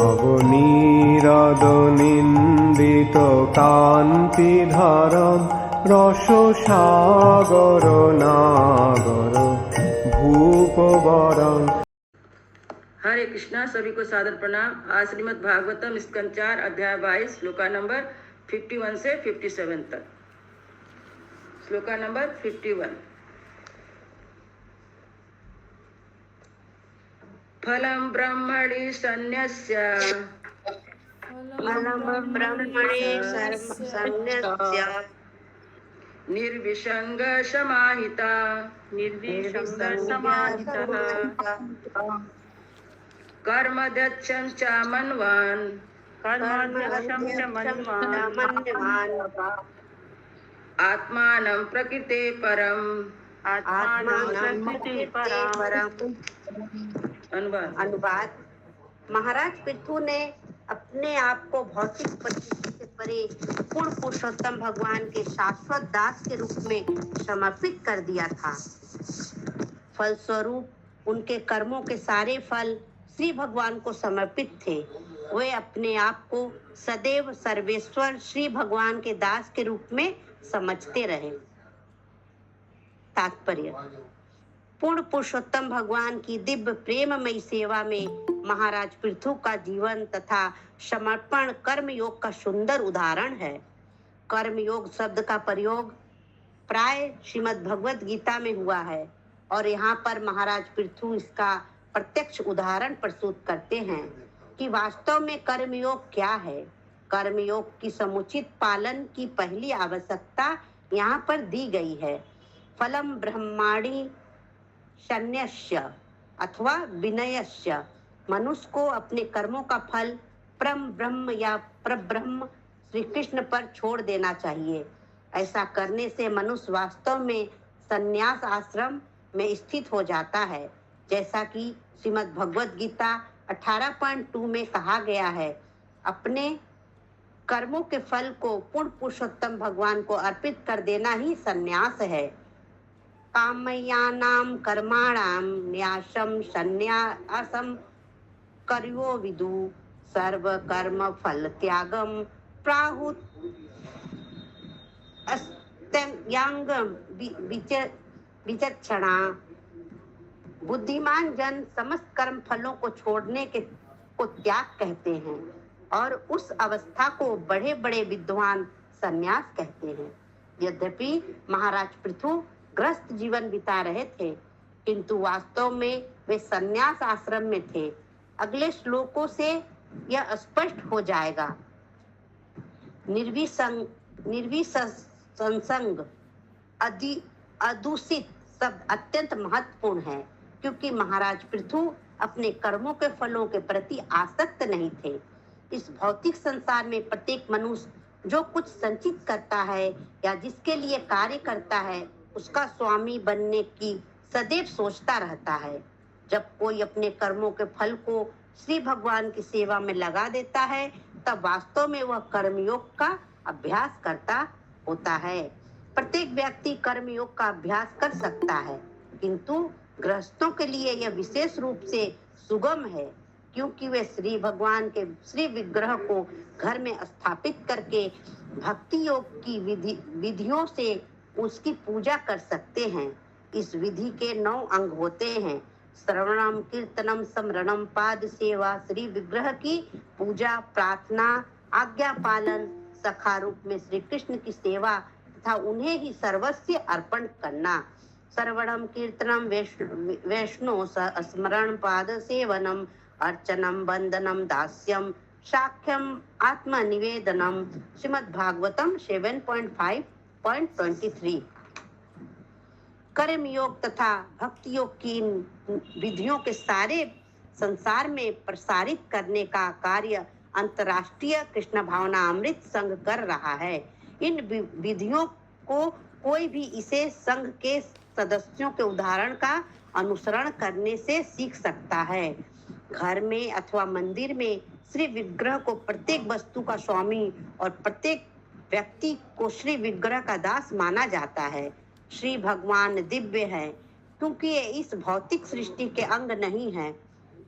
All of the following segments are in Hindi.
নবনীরদ কান্তিধরম রসসাগর নাগর भूपवरं। हरे कृष्णा। सभी को सादर प्रणाम। आज श्रीमद् भागवतम स्कंद 4 अध्याय 22 श्लोका नंबर 51 से 57 तक। श्लोका नंबर 51। फलं ब्रह्मणि सन्न्यस्य निर्विसंग समाहिता कर्मध्यक्षं च मन्वान् आत्मानं प्रकृते परम्। अनुवाद। महाराज पृथु ने अपने आप को भौतिक परिस्थिति से परे पूर्ण पुरुषोत्तम भगवान के शाश्वत दास के रूप में समर्पित कर दिया था। फलस्वरूप उनके कर्मों के सारे फल श्री भगवान को समर्पित थे। वे अपने आप को सदैव सर्वेश्वर श्री भगवान के दास के रूप में समझते रहे। तात्पर्य। पूर्ण पुरुषोत्तम भगवान की दिव्य प्रेममयी सेवा में महाराज पृथु का जीवन तथा समर्पण कर्म योग का सुंदर उदाहरण है। कर्म योग शब्द का प्रयोग प्राय श्रीमद् भगवत गीता में हुआ है और यहाँ पर महाराज पृथु इसका प्रत्यक्ष उदाहरण प्रस्तुत करते हैं कि वास्तव में कर्मयोग क्या है। कर्मयोग की समुचित पालन की पहली आवश्यकता यहाँ पर दी गई है। फलम ब्रह्माणि सन्न्यस्य अथवा विनयस्य। मनुष्य को अपने कर्मों का फल परम ब्रह्म या परब्रह्म श्री कृष्ण पर छोड़ देना चाहिए। ऐसा करने से मनुष्य वास्तव में संन्यास आश्रम में स्थित हो जाता है, जैसा कि श्रीमद् भगवत गीता 18.2 में कहा गया है। अपने कर्मों के फल को पूर्ण पुरुषोत्तम भगवान को अर्पित कर देना ही संन्यास है। कामयानां कर्माणां न्यासं संन्यासं कर्यो विदु सर्व कर्म फल त्यागम प्राहुत अस्त्यांग विचक्षणा। बुद्धिमान जन समस्त कर्म फलों को छोड़ने को त्याग कहते हैं और उस अवस्था को बड़े बड़े विद्वान संन्यास कहते हैं। यद्यपि महाराज पृथु ग्रस्त जीवन बिता रहे थे, किंतु वास्तव में वे संन्यास आश्रम में थे। अगले श्लोकों से यह स्पष्ट हो जाएगा। निर्विसंग अदूषित शब्द अत्यंत महत्वपूर्ण है, क्योंकि महाराज पृथु अपने कर्मों के फलों के प्रति आसक्त नहीं थे। इस भौतिक संसार में प्रत्येक मनुष्य जो कुछ संचित करता है या जिसके लिए कार्य करता है, उसका स्वामी बनने की सदैव सोचता रहता है। जब कोई अपने कर्मों के फल को श्री भगवान की सेवा में लगा देता है, तब वास्तव में वह कर्मयोग का अभ्यास करता होता है। प्रत्येक व्यक्ति कर्मयोग का अभ्यास कर सकता है, किंतु गृहस्थों के लिए यह विशेष रूप से सुगम है, क्योंकि वे श्री भगवान के श्री विग्रह को घर में स्थापित करके भक्ति योग की विधियों से उसकी पूजा कर सकते हैं। इस विधि के 9 अंग होते हैं। श्रवणम, कीर्तनम, स्मरणम, पाद सेवा, श्री विग्रह की पूजा, प्रार्थना, आज्ञा पालन, सखा रूप में श्री कृष्ण की सेवा तथा उन्हें ही सर्वस्व अर्पण करना। श्रवणम, कीर्तनम, वैष्णो स्मरण, पाद सेवनम, अर्चनम, वंदनम, दास्यम, साख्यम, आत्मनिवेदनम। श्रीमद् भागवतम 7.5.23। कर्म योग तथा भक्ति योग की विधियों के सारे संसार में प्रसारित करने का कार्य अंतर्राष्ट्रीय कृष्ण भावना अमृत संघ कर रहा है। इन विधियों को कोई भी इसे संघ के सदस्यों के उदाहरण का अनुसरण करने से सीख सकता है। घर में अथवा मंदिर में श्री विग्रह को प्रत्येक वस्तु का स्वामी और प्रत्येक व्यक्ति को श्री विग्रह का दास माना जाता है। श्री भगवान दिव्य है, क्योंकि ये इस भौतिक सृष्टि के अंग नहीं है।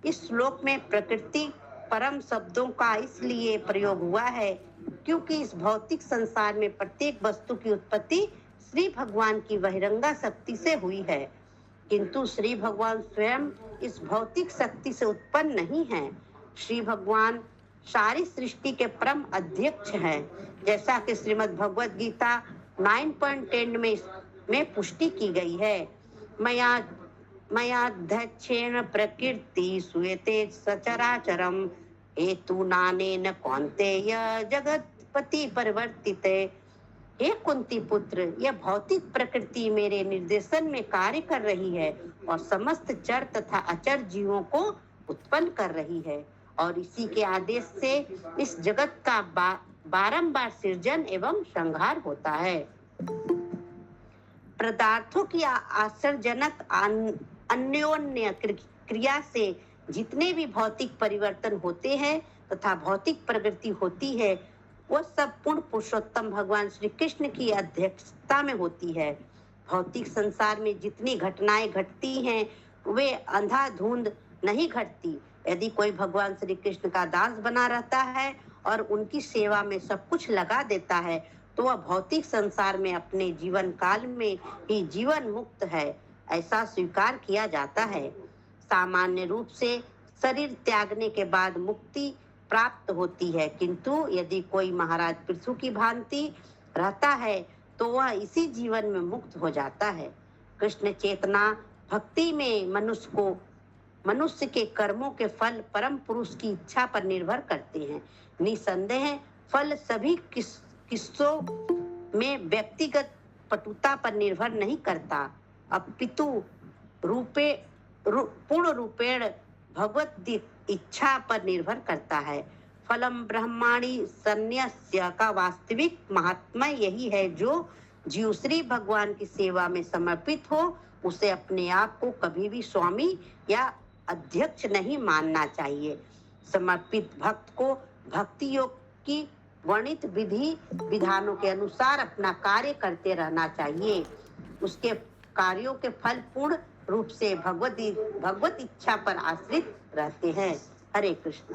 इस श्लोक में प्रकृति परम शब्दों का इसलिए प्रयोग हुआ है क्योंकि इस भौतिक संसार में प्रत्येक वस्तु की उत्पत्ति श्री भगवान की बहिरंगा शक्ति से हुई है, किंतु श्री भगवान स्वयं इस भौतिक शक्ति से उत्पन्न नहीं है। श्री भगवान सारी सृष्टि के परम अध्यक्ष हैं, जैसा कि श्रीमद् भगवद गीता 9.10 में पुष्टि की गई है। मयाध्यक्षेण प्रकृति सुयते सचराचरम हेतु नानेन कौन्तेय जगतपति परिवर्तिते। हे कुंती पुत्र, यह भौतिक प्रकृति मेरे निर्देशन में कार्य कर रही है और समस्त चर तथा अचर जीवों को उत्पन्न कर रही है, और इसी के आदेश से इस जगत का बारंबार सृजन एवं संहार होता है। पदार्थों की आश्चर्यजनक अन्योन्य क्रिया से जितने भी भौतिक परिवर्तन होते हैं तथा भौतिक प्रगति होती है, वह सब पूर्ण पुरुषोत्तम भगवान श्री कृष्ण की अध्यक्षता में होती है। भौतिक संसार में जितनी घटनाएं घटती हैं, वे अंधाधुंध नहीं घटती। यदि कोई भगवान श्री कृष्ण का दास बना रहता है और उनकी सेवा में सब कुछ लगा देता है, तो वह भौतिक संसार में अपने जीवन काल में ही जीवन मुक्त है, ऐसा स्वीकार किया जाता है। सामान्य रूप से शरीर त्यागने के बाद मुक्ति प्राप्त होती है, किंतु यदि कोई महाराज पृथु की भांति रहता है तो वह इसी जीवन में मुक्त हो जाता है। कृष्ण चेतना भक्ति में मनुष्य के कर्मों के फल परम पुरुष की इच्छा पर निर्भर करते हैं। निसंदेह फल सभी किस्सों में व्यक्तिगत पटुता पर निर्भर नहीं करता, अपितु पूर्ण रूपेण भगवत इच्छा पर निर्भर करता है। फलम ब्रह्माणी संन्यास्य का वास्तविक महात्मा यही है, जो जीव श्री भगवान की सेवा में समर्पित हो, उसे अपने आप को कभी भी स्वामी या अध्यक्ष नहीं मानना चाहिए। समर्पित भक्त को भक्ति योग की वर्णित विधि विधानों के अनुसार अपना कार्य करते रहना चाहिए। उसके कार्यों के फल पूर्ण रूप से भगवत इच्छा पर आश्रित रहते हैं। हरे कृष्ण।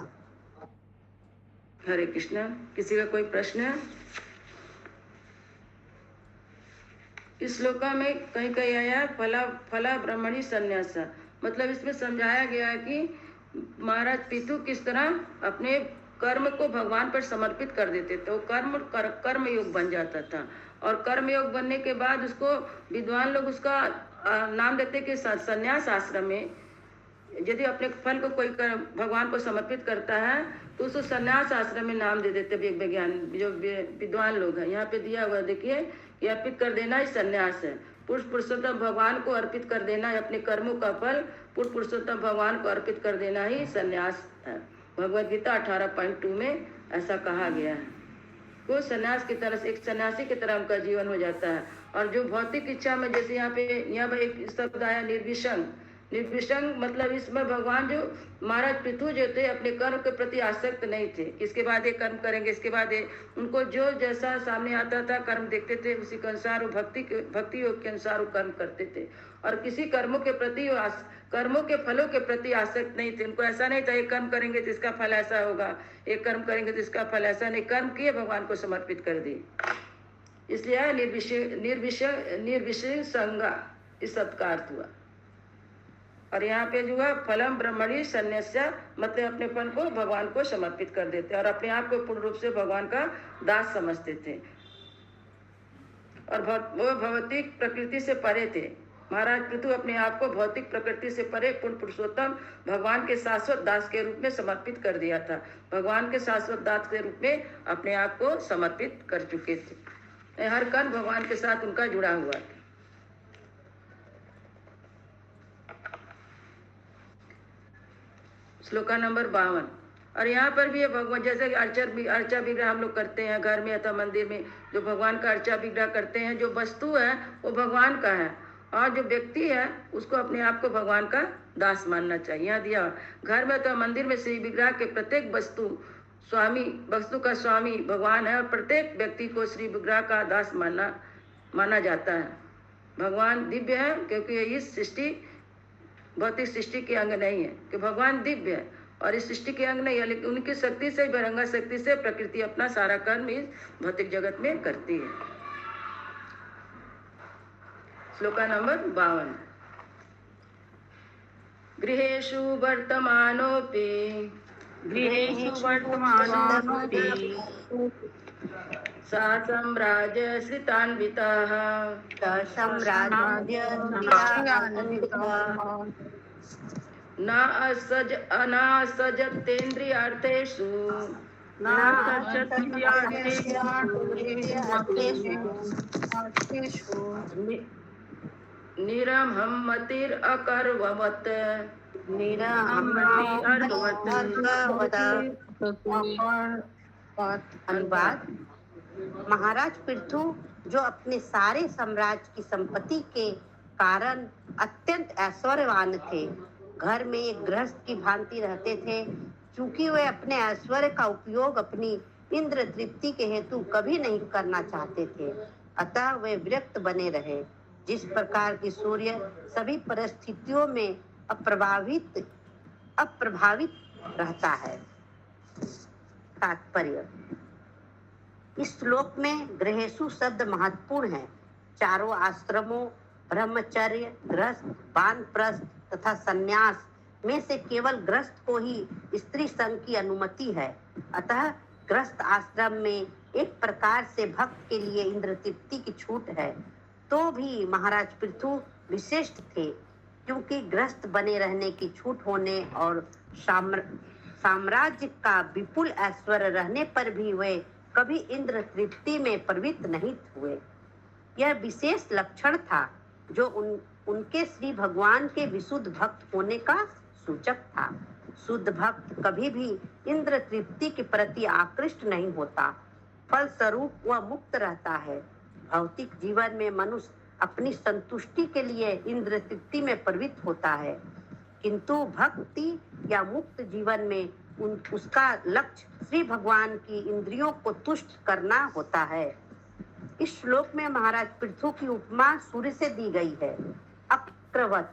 हरे कृष्ण। किसी का कोई प्रश्न है? इस श्लोक में कहीं कहीं आया फला ब्रह्मणी संन्यास, मतलब इसमें समझाया गया है कि महाराज पितु किस तरह अपने कर्म को भगवान पर समर्पित कर देते थे। वो कर्म योग बन जाता था, और कर्म योग बनने के बाद उसको विद्वान लोग उसका नाम देते कि संन्यास आश्रम में यदि अपने फल को कोई भगवान को समर्पित करता है तो उसको संन्यास आश्रम में नाम दे देते विज्ञान जो विद्वान लोग हैं। यहाँ पे दिया हुआ देखिए कि अर्पित कर देना ही संन्यास है। पुरुषोत्तम भगवान को अर्पित कर देना है, अपने कर्मों का फल पुरुषोत्तम भगवान को अर्पित कर देना ही संन्यास है। भगवद गीता 18.2 में ऐसा कहा गया है। को संन्यास की तरह से एक सन्यासी की तरह उनका जीवन हो जाता है। और जो भौतिक इच्छा में, जैसे यहाँ पे एक शब्द आया निर्विसंग, मतलब इसमें भगवान जो महाराज पृथु जो थे अपने कर्म के प्रति आसक्त नहीं थे। इसके बाद ये कर्म करेंगे, इसके बाद ये, उनको जो जैसा सामने आता था कर्म देखते थे, उसी के अनुसार वो भक्ति योग के अनुसार वो कर्म करते थे, और किसी कर्मों के फलों के प्रति आसक्त नहीं थे। उनको ऐसा नहीं था एक कर्म करेंगे तो इसका फल ऐसा होगा, एक कर्म करेंगे तो इसका फल ऐसा नहीं। कर्म किए भगवान को समर्पित कर दिए, इसलिए निर्विषय संगा इस शब्द का अर्थ हुआ। और यहाँ पे जो है फलम ब्रह्मणी संन्यास्य, मतलब अपने फल को भगवान को समर्पित कर देते और अपने आप को पूर्ण रूप से भगवान का दास समझते थे, और वो भौतिक प्रकृति से परे थे। महाराज पृथु अपने आप को भौतिक प्रकृति से परे पूर्ण पुरुषोत्तम भगवान के शाश्वत दास के रूप में समर्पित कर दिया था। भगवान के शाश्वत दास के रूप में अपने आप को समर्पित कर चुके थे। हर कर्म भगवान के साथ उनका जुड़ा हुआ था। श्लोका नंबर 52। और यहाँ पर भी भगवान जैसे अर्चा विग्रह हम लोग करते हैं घर में अथवा मंदिर में, जो भगवान का अर्चा विग्रह करते हैं, जो वस्तु है वो भगवान का है, और जो व्यक्ति है उसको अपने आप को भगवान का दास मानना चाहिए। यहाँ दिया घर में अथवा मंदिर में श्री विग्रह के प्रत्येक वस्तु का स्वामी भगवान है, और प्रत्येक व्यक्ति को श्री विग्रह का दास माना जाता है। भगवान दिव्य है क्योंकि इस सृष्टि भौतिक सृष्टि के अंग नहीं है, कि भगवान दिव्य है और इस सृष्टि के अंग नहीं है, लेकिन उनकी शक्ति से, बहिरंगा शक्ति से प्रकृति अपना सारा कर्म इस भौतिक जगत में करती है। श्लोका नंबर 52। गृहेषु वर्तमानोऽपि सा साम्राज्यश्रितान्विताः न असजतेन्द्रियार्थेषु निरहम्मतिरकर्ववत्। अनुवाद। महाराज पृथु जो अपने सारे साम्राज्य की संपत्ति के कारण अत्यंत ऐश्वर्यवान थे, घर में एक गृहस्थ की भांति रहते थे। चूंकि वे अपने ऐश्वर्य का उपयोग अपनी इंद्र तृप्ति के हेतु कभी नहीं करना चाहते थे, अतः वे विरक्त बने रहे। जिस प्रकार की सूर्य सभी परिस्थितियों में अप्रभावित रहता है। तात्पर्य। इस श्लोक में गृहेषु शब्द महत्वपूर्ण है। चारों आश्रमों ब्रह्मचर्य, गृहस्थ, वानप्रस्थ तथा संन्यास में से केवल गृहस्थ को ही स्त्री संग की अनुमति है। अतः गृहस्थ आश्रम में एक प्रकार से भक्त के लिए इंद्र तृप्ति की छूट है। तो भी महाराज पृथु विशिष्ट थे, क्योंकि गृहस्थ बने रहने की छूट होने और साम्राज्य का विपुल ऐश्वर्य रहने पर भी वे कभी इंद्र तृप्ति में प्रवृत्त नहीं हुए। यह विशेष लक्षण था जो उनके श्री भगवान के विशुद्ध भक्त होने का सूचक था। शुद्ध भक्त कभी भी इंद्र तृप्ति के प्रति आकृष्ट नहीं होता, फलस्वरूप वह मुक्त रहता है। भौतिक जीवन में मनुष्य अपनी संतुष्टि के लिए इंद्र तृप्ति में प्रवृत्त होता है, किंतु भक्ति या मुक्त जीवन में उसका लक्ष्य श्री भगवान की इंद्रियों को तुष्ट करना होता है। इस श्लोक में महाराज पृथु की उपमा सूर्य से दी गई है। अक्रवत।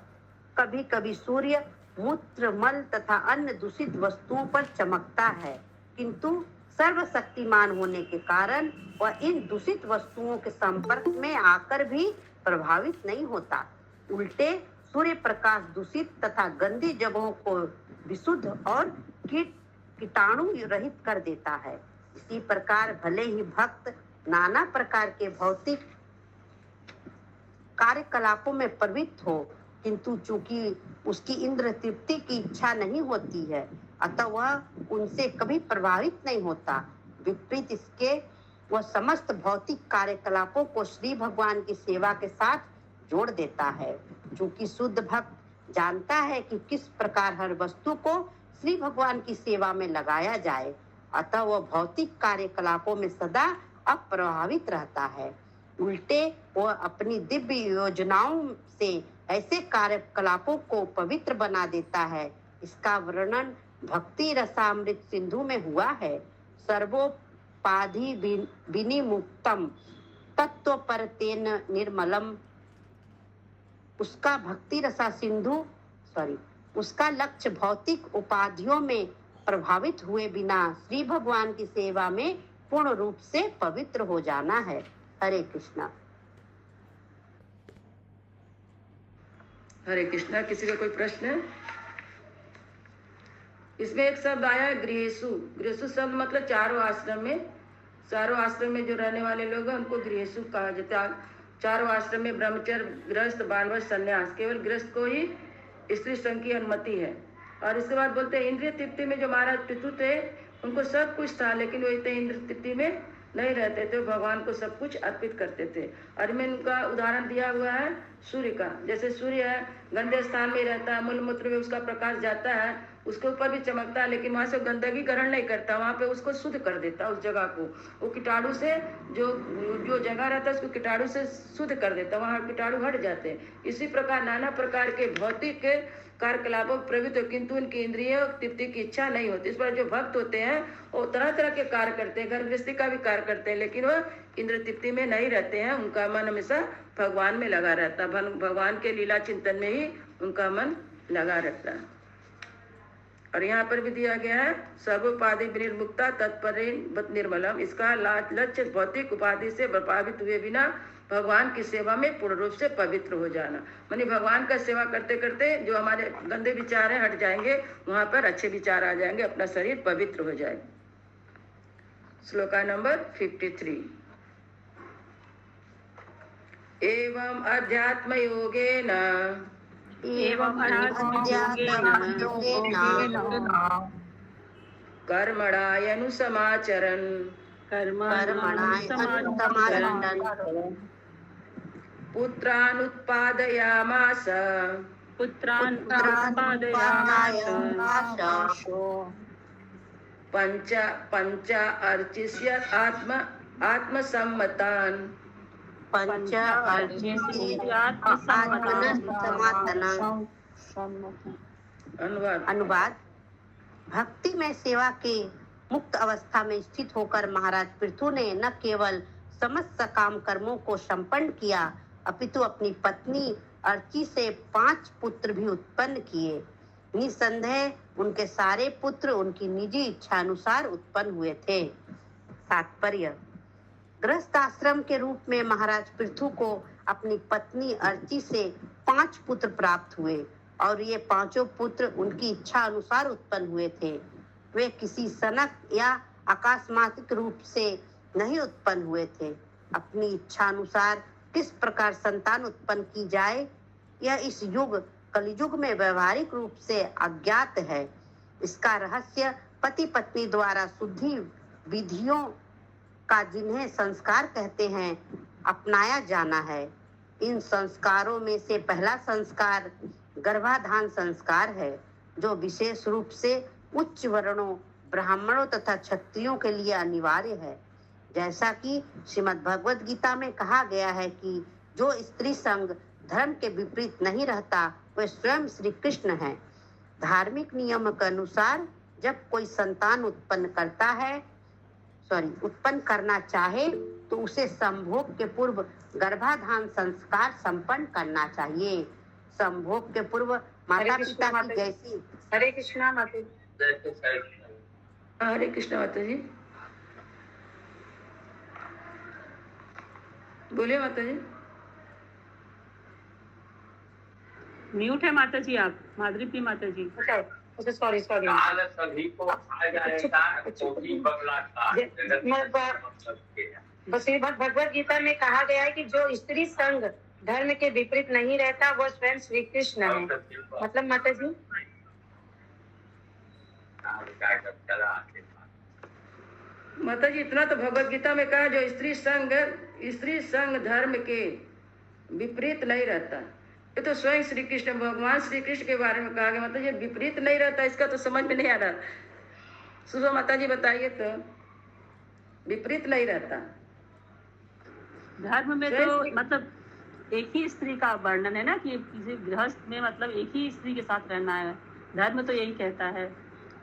कभी कभी सूर्य मूत्र, मल तथा अन्य दूषित वस्तुओं पर चमकता है, किंतु सर्वशक्तिमान होने के कारण वह इन दूषित वस्तुओं के संपर्क में आकर भी प्रभावित नहीं होता। उल्टे सूर्य प्रकाश दूषित तथा गंदी जगहों को विशुद्ध और कीटाणु रहित कर देता है। इसी प्रकार भले ही भक्त नाना प्रकार के भौतिक कार्यकलापों में प्रवृत्त हो, किंतु चूंकि उसकी इंद्र तृप्ति की इच्छा नहीं होती है, अतः वह उनसे कभी प्रभावित नहीं होता। विपरीत इसके वह समस्त भौतिक कार्यकलापों को श्री भगवान की सेवा के साथ जोड़ देता है। चूंकि शुद्ध भक्त जानता है कि किस प्रकार हर वस्तु को श्री भगवान की सेवा में लगाया जाए, अतः वह भौतिक कार्यकलापों में सदा अप्रभावित रहता है। उल्टे वह अपनी दिव्य योजनाओं से ऐसे कार्यकलापों को पवित्र बना देता है। इसका वर्णन भक्ति रसामृत सिंधु में हुआ है। सर्वोपाधि विनिमुक्तम तत्व परतेन निर्मलम। उसका भक्ति रसा सिंधु उसका लक्ष्य भौतिक उपाधियों में प्रभावित हुए बिना श्री भगवान की सेवा में पूर्ण रूप से पवित्र हो जाना है। हरे कृष्णा। हरे कृष्णा। किसी का कोई प्रश्न है? इसमें एक शब्द आया है गृहेषु। गृहेषु शब्द मतलब चारों आश्रम में जो रहने वाले लोग हैं उनको गृहेषु कहा जाता है। चारों आश्रम में ब्रह्मचर्य, गृहस्थ, वानप्रस्थ, संन्यास, केवल गृहस्थ को ही स्त्री संघ की अनुमति है। और इसके बाद बोलते हैं इंद्रिय तृप्ति में जो महाराज पृथु थे उनको सब कुछ था, लेकिन वो इतने इंद्रिय तृप्ति में नहीं रहते थे, भगवान को सब कुछ अर्पित करते थे। और में उनका उदाहरण दिया हुआ है सूर्य का। जैसे सूर्य है गंदे स्थान में रहता है, मूल मूत्र में उसका प्रकाश जाता है, उसके ऊपर भी चमकता है, लेकिन वहाँ से गंदगी ग्रहण नहीं करता, वहाँ पे उसको शुद्ध कर देता, उस जगह को वो कीटाणु से जो जगह रहता है उसको कीटाणु से शुद्ध कर देता, वहाँ कीटाणु हट जाते हैं। इसी प्रकार नाना प्रकार के भौतिक कार्यकलापों प्रवृत्त हो, किंतु उनकी इंद्रिय तृप्ति की इच्छा नहीं होती। इस पर जो भक्त होते हैं वो तरह तरह के कार्य करते हैं, घर गृहस्थी का भी कार्य करते हैं, लेकिन वह इंद्र तृप्ति में नहीं रहते हैं। उनका मन हमेशा भगवान में लगा रहता है, भगवान के लीला चिंतन में ही उनका मन लगा रहता है। और यहाँ पर भी दिया गया है सर्वोपाधि विनिर्मुक्ता तत्पर निर्मलम। इसका लक्ष्य भौतिक उपाधि से प्रभावित हुए बिना भगवान की सेवा में पूर्ण रूप से पवित्र हो जाना। मानी भगवान का सेवा करते करते जो हमारे गंदे विचार हैं हट जाएंगे, वहां पर अच्छे विचार आ जाएंगे, अपना शरीर पवित्र हो जाएगा। श्लोका नंबर 53। एवं अध्यात्म योगेन कर्मणायनुसमाचरन् पुत्रानुत्पादयामास पंच अर्चिष्यत् आत्मसम्मतान्। अनुवाद। भक्ति में सेवा के मुक्त अवस्था में स्थित होकर महाराज पृथु ने न केवल समस्त काम कर्मों को संपन्न किया, अपितु अपनी पत्नी अर्ची से 5 पुत्र भी उत्पन्न किए। निसंदेह उनके सारे पुत्र उनकी निजी इच्छा अनुसार उत्पन्न हुए थे। तात्पर्य: गृहस्थ आश्रम के रूप में महाराज पृथु को अपनी पत्नी अर्ची से 5 पुत्र प्राप्त हुए और ये 5 पुत्र उनकी इच्छा अनुसार उत्पन्न हुए थे। वे किसी सनक या आकस्मिक रूप से नहीं उत्पन्न हुए थे। अपनी इच्छा अनुसार किस प्रकार संतान उत्पन्न की जाए, यह इस युग कलियुग में व्यवहारिक रूप से अज्ञात है। इसका रहस्य पति पत्नी द्वारा शुद्धि विधियों का, जिन्हें संस्कार कहते हैं, अपनाया जाना है। इन संस्कारों में से पहला संस्कार गर्भाधान संस्कार है, जो विशेष रूप से उच्च वर्णों, ब्राह्मणों तथा क्षत्रियों के लिए अनिवार्य है। जैसा कि श्रीमद् भगवद गीता में कहा गया है कि जो स्त्री संग धर्म के विपरीत नहीं रहता, वह स्वयं श्री कृष्ण है। धार्मिक नियम के अनुसार जब कोई संतान उत्पन्न करना चाहे तो उसे संभोग के पूर्व गर्भाधान संस्कार संपन्न करना चाहिए। संभोग के पूर्व माता पिता की जैसी। हरे कृष्णा माता जी। हरे कृष्णा माता जी। बोलिए माता जी। म्यूट है माता जी आप। माधुरी प्रिय माता जी। अच्छा सॉरी सभी को आ जाएगा, कोई बगला था। बस भगवत गीता में कहा गया है कि जो स्त्री संग धर्म के विपरीत नहीं रहता, वो स्वयं श्री कृष्ण है। मतलब माता जी इतना तो भगवत गीता में कहा, जो स्त्री संग धर्म के विपरीत नहीं रहता। ये तो स्वयं श्री कृष्ण, भगवान श्री कृष्ण के बारे में कहा गया। मतलब ये विपरीत नहीं रहता, इसका तो समझ में नहीं आ रहा। सुबह माता जी बताइए तो। विपरीत नहीं रहता धर्म में, तो मतलब एक ही स्त्री का वर्णन है ना, कि किसी गृहस्थ में मतलब एक ही स्त्री के साथ रहना है। धर्म तो यही कहता है।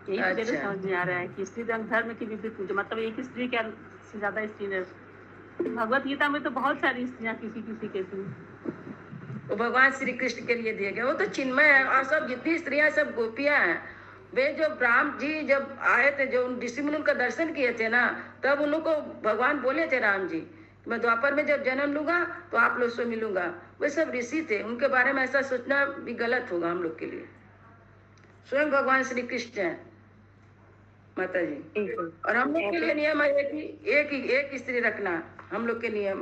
यही अच्छा। तो समझ में आ रहा है कि स्त्री धर्म के विपरीत, मतलब एक ही स्त्री के से ज्यादा स्त्री है। भगवत गीता में तो बहुत सारी स्त्रियां किसी के थी। वो भगवान श्री कृष्ण के लिए दिए गए, वो तो चिन्मय है। और सब जितनी स्त्रियां सब गोपियां हैं। वे जो राम जी जब आए थे, जो ऋषि मुनि उनका दर्शन किए थे ना, तब उनको भगवान बोले थे राम जी, मैं द्वापर में जब जन्म लूंगा तो आप लोग से मिलूंगा। वे सब ऋषि थे, उनके बारे में ऐसा सोचना भी गलत होगा हम लोग के लिए। स्वयं भगवान श्री कृष्ण है माता जी। और हम लोग के लिए नियम है एक स्त्री रखना। हम लोग के लिए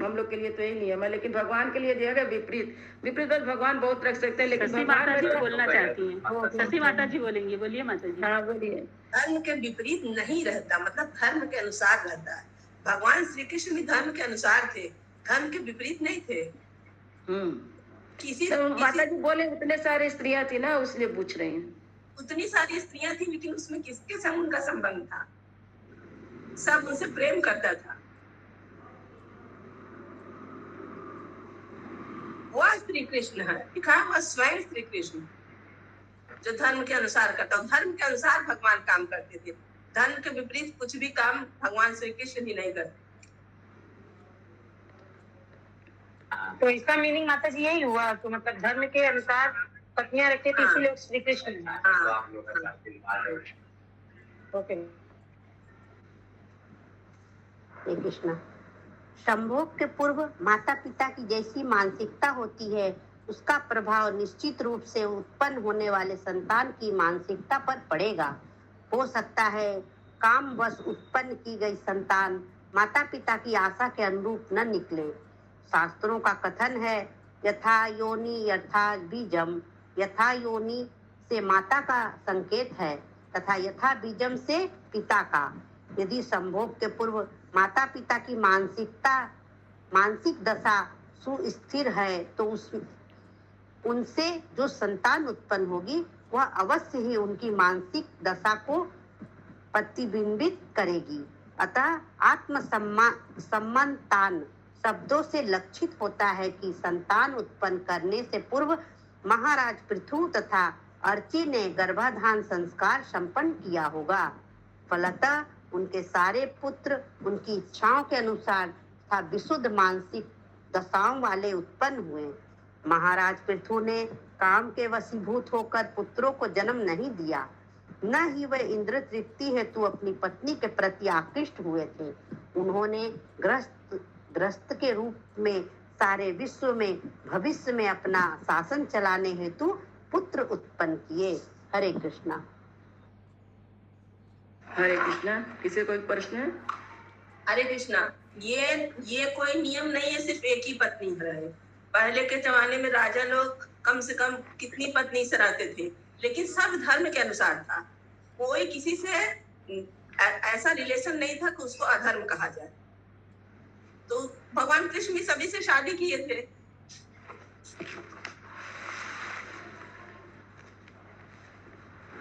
तो यही नियम है, लेकिन भगवान के लिए दिया गया विपरीत। तो भगवान बहुत रख सकते हैं, लेकिन सती माता जी बोलना चाहती हैं। सती माता जी बोलेंगी। बोलिए माता जी। हाँ बोलिए। धर्म के विपरीत नहीं रहता, मतलब धर्म के अनुसार रहता है। भगवान श्री कृष्ण भी धर्म के अनुसार थे, धर्म के विपरीत नहीं थे। माता जी बोले उतने सारे स्त्रियां थी ना, उसलिए पूछ रही हैं। उतनी सारी स्त्रियां थी, लेकिन उसमें किसके संग उनका संबंध था? सब उनसे प्रेम करता था। वह श्री कृष्ण है, लिखा हुआ स्वयं श्री कृष्ण, जो धर्म के अनुसार करता। धर्म के अनुसार भगवान काम करते थे, धर्म के विपरीत कुछ भी काम भगवान श्री कृष्ण ही नहीं करते। तो इसका मीनिंग माता जी यही हुआ, तो मतलब धर्म के अनुसार पत्नियां रखते थे, हाँ। इसीलिए श्री कृष्ण है। हाँ ओके। हे कृष्णा, संभोग के पूर्व माता पिता की जैसी मानसिकता होती है, उसका प्रभाव निश्चित रूप से उत्पन्न होने वाले संतान की मानसिकता पर पड़ेगा। हो सकता है कामवश उत्पन्न की गई संतान माता पिता की आशा के अनुरूप न निकले। शास्त्रों का कथन है, यथा योनि यथा बीजम। यथा योनि से माता का संकेत है तथा यथा बीजम से पिता का। यदि संभोग के पूर्व माता पिता की मानसिक दशा सुस्थिर है तो उनसे जो संतान उत्पन्न होगी वह अवश्य ही उनकी मानसिक दशा को प्रतिबिंबित करेगी। अतः सम्मतान शब्दों से लक्षित होता है कि संतान उत्पन्न करने से पूर्व महाराज पृथु तथा अर्ची ने गर्भाधान संस्कार संपन्न किया होगा। फलतः उनके सारे पुत्र उनकी इच्छाओं के अनुसार तथा विशुद्ध मानसिक दशाओं वाले उत्पन्न हुए। महाराज पृथु ने काम के वशीभूत होकर पुत्रों को जन्म नहीं दिया, न ही वे इंद्र तृप्ति हेतु अपनी पत्नी के प्रति आकृष्ट हुए थे। उन्होंने ग्रस्त के रूप में सारे विश्व में भविष्य में अपना शासन चलाने हेतु पुत्र उत्पन्न किए। हरे कृष्णा। हरे कृष्णा। किसी कोई प्रश्न है? हरे कृष्णा। ये कोई नियम नहीं है सिर्फ एक ही पत्नी रहे। पहले के जमाने में राजा लोग कम से कम कितनी पत्नी से रहते थे, लेकिन सब धर्म के अनुसार था। कोई किसी से ऐसा रिलेशन नहीं था कि उसको अधर्म कहा जाए। तो भगवान कृष्ण भी सभी से शादी किए थे।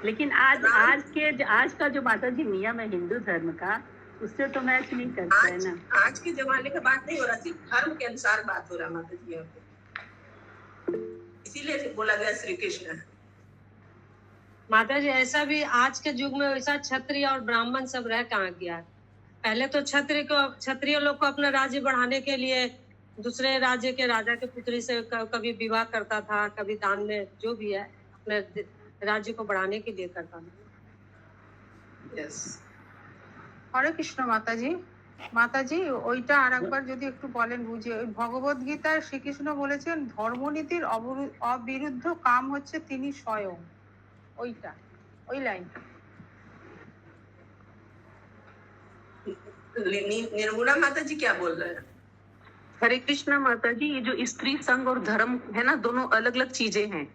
लेकिन आज का जो माता जी नियम है हिंदू धर्म का, उससे तो मैच नहीं करता है ना। आज के जमाने का बात नहीं हो रहा, सिर्फ धर्म के अनुसार बात हो रहा माता जी यहाँ पे। इसीलिए बोला गया श्री कृष्ण। माता जी ऐसा भी आज के युग में वैसा क्षत्रिय और ब्राह्मण सब रह कहाँ गया। पहले तो क्षत्रिय लोग को अपना राज्य बढ़ाने के लिए दूसरे राज्य के राजा के पुत्री से कभी विवाह करता था, कभी दान में जो भी है अपने राज्य को बढ़ाने के लिए करता था। यस। হরে কৃষ্ণ মাতাজি। মাতাজি ওইটা আরেকবার যদি একটু বলেন বুঝিয়ে। ওই ভগবত গীতায় শ্রীকৃষ্ণ বলেছেন ধর্মনীতির অবিরুদ্ধ কাম হচ্ছে তিনি স্বয়ং। ওইটা ওই লাইনটা। निर्गुणा माता जी क्या बोल रहे हैं? हरे कृष्णा माता जी, ये जो स्त्री संघ और धर्म है ना, दोनों अलग अलग चीजें हैं।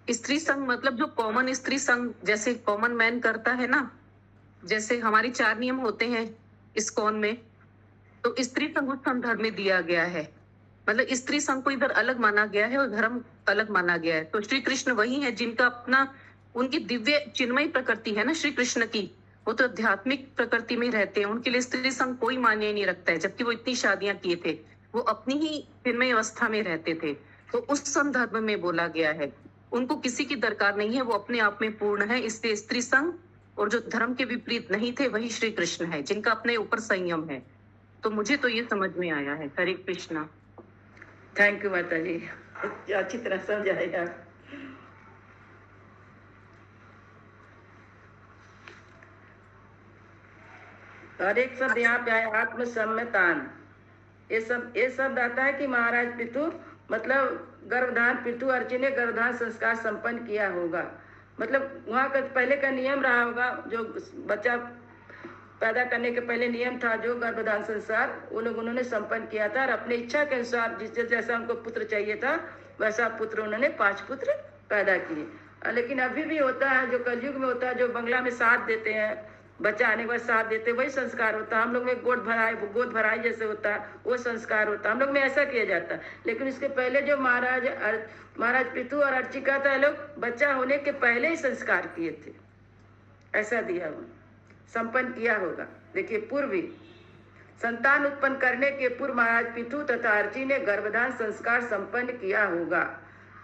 स्त्री संघ मतलब जो कॉमन स्त्री संघ जैसे कॉमन मैन करता है ना, जैसे हमारी 4 नियम होते हैं इस्कॉन में, तो स्त्री संघ उस संदर्भ में दिया गया है। मतलब स्त्री संघ को इधर अलग माना गया है और धर्म अलग माना गया है। तो श्री कृष्ण वही है जिनका अपना उनकी दिव्य चिन्मयी प्रकृति है ना श्री कृष्ण की, वो तो आध्यात्मिक प्रकृति में रहते हैं। उनके लिए स्त्री संघ कोई मान्य नहीं रखता है, जबकि वो इतनी शादियां किए थे, वो अपनी ही चिन्मयी अवस्था में रहते थे। तो उस संदर्भ में बोला गया है, उनको किसी की दरकार नहीं है, वो अपने आप में पूर्ण है। इसलिए स्त्री संघ और जो धर्म के विपरीत नहीं थे वही श्री कृष्ण है, जिनका अपने ऊपर संयम है। तो मुझे तो ये समझ में आया है। हरे कृष्णा। थैंक यू माता जी, अच्छी तरह समझाया। और एक शब्द यहाँ पे आया आत्मसम्मतान। ये शब्द आता है कि महाराज पितु मतलब गर्भधान, पितु अर्ची ने गर्भधान संस्कार संपन्न किया होगा। मतलब वहाँ का पहले का नियम रहा होगा, जो बच्चा पैदा करने के पहले नियम था जो गर्भधान संस्कार वो लोग उन्होंने संपन्न किया था, और अपनी इच्छा के अनुसार जिससे जैसा उनको पुत्र चाहिए था वैसा पुत्र उन्होंने 5 पुत्र पैदा किए। लेकिन अभी भी होता है, जो कलयुग में होता है, जो बंगला में साथ देते हैं, बच्चा आने के बाद साथ देते, वही संस्कार होता है। हम लोग में गोद भराई जैसे होता है वो संस्कार होता है, हम लोग में ऐसा किया जाता है। लेकिन इसके पहले जो महाराज पितु और अर्चिका था, लोग बच्चा होने के पहले ही संस्कार किए थे, ऐसा दिया हुआ संपन्न किया होगा। देखिए पूर्वी संतान उत्पन्न करने के पूर्व महाराज पितु तथा अर्ची ने गर्भधान संस्कार संपन्न किया होगा।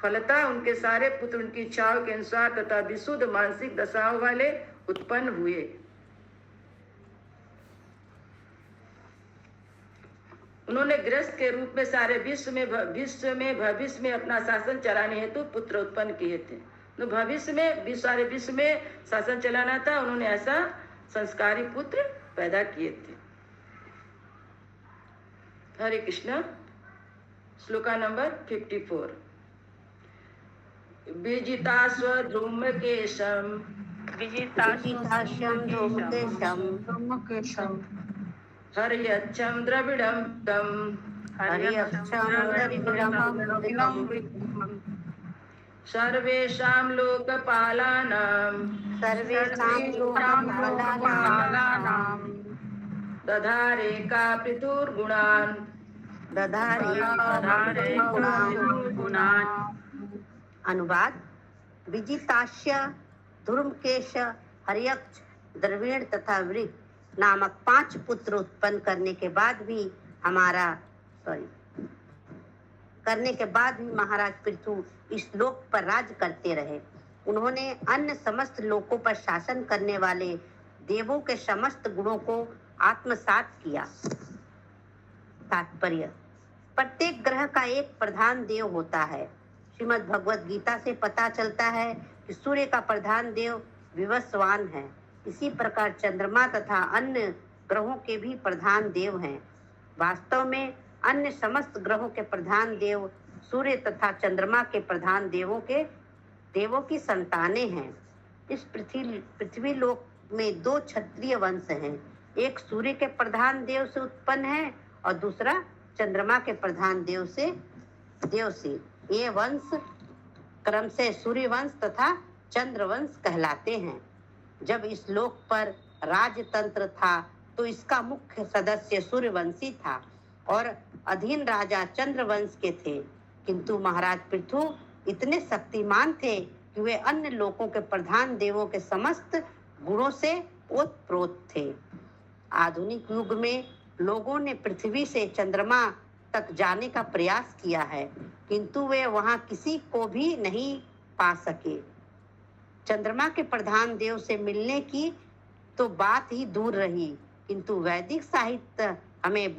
फलतः उनके सारे पुत्र उनकी इच्छाओं के अनुसार तथा विशुद्ध मानसिक दशाओं वाले उत्पन्न हुए। उन्होंने गृहस्थ के रूप में सारे विश्व में भविष्य में अपना शासन चलाने हेतु पुत्र उत्पन्न किए थे। तो भविष्य में सारे विश्व में शासन चलाना था, उन्होंने ऐसा संस्कारी पुत्र पैदा किए थे। हरे कृष्ण। श्लोका नंबर 54। विजिताश्वधूमकेशम विजिताश्यं धूमकेशं हर्यच्छं द्रविडं तं हर्यक्षं द्रविडं सर्वेषां लोकपालानां सर्वेषां लोकपालानां दधारे का पितुर्गुणान् दधारे गुणान्। अनुवाद। विजिताश्य, धूम्रकेश, हर्यक्ष, द्रविड़ तथा वृक्ष नामक 5 पुत्र उत्पन्न करने के बाद भी महाराज पृथु इस लोक पर राज करते रहे। उन्होंने अन्य समस्त लोकों पर शासन करने वाले देवों के समस्त गुणों को आत्मसात किया। तात्पर्य। प्रत्येक ग्रह का एक प्रधान देव होता है। श्रीमद् भगवत गीता से पता चलता है कि सूर्य का प्रधान देव विवस्वान है। इसी प्रकार चंद्रमा तथा अन्य ग्रहों के भी प्रधान देव हैं। वास्तव में अन्य समस्त ग्रहों के प्रधान देव सूर्य तथा चंद्रमा के प्रधान देवों की संतानें हैं। इस पृथ्वी लोक में 2 क्षत्रिय वंश हैं। एक सूर्य के प्रधान देव से उत्पन्न है और दूसरा चंद्रमा के प्रधान देव से। ये वंश क्रम से सूर्य वंश तथा चंद्र वंश कहलाते हैं। जब इस लोक पर राजतंत्र था तो इसका मुख्य सदस्य सूर्यवंशी था और अधीन राजा चंद्रवंश के थे। किंतु महाराज पृथु इतने शक्तिमान थे कि वे अन्य लोकों के प्रधान देवों के समस्त गुणों से ओतप्रोत थे। आधुनिक युग में लोगों ने पृथ्वी से चंद्रमा तक जाने का प्रयास किया है, किंतु वे वहां किसी को भी नहीं पा सके। चंद्रमा के प्रधान देव से मिलने की तो बात ही दूर रही, किंतु वैदिक साहित्य हमें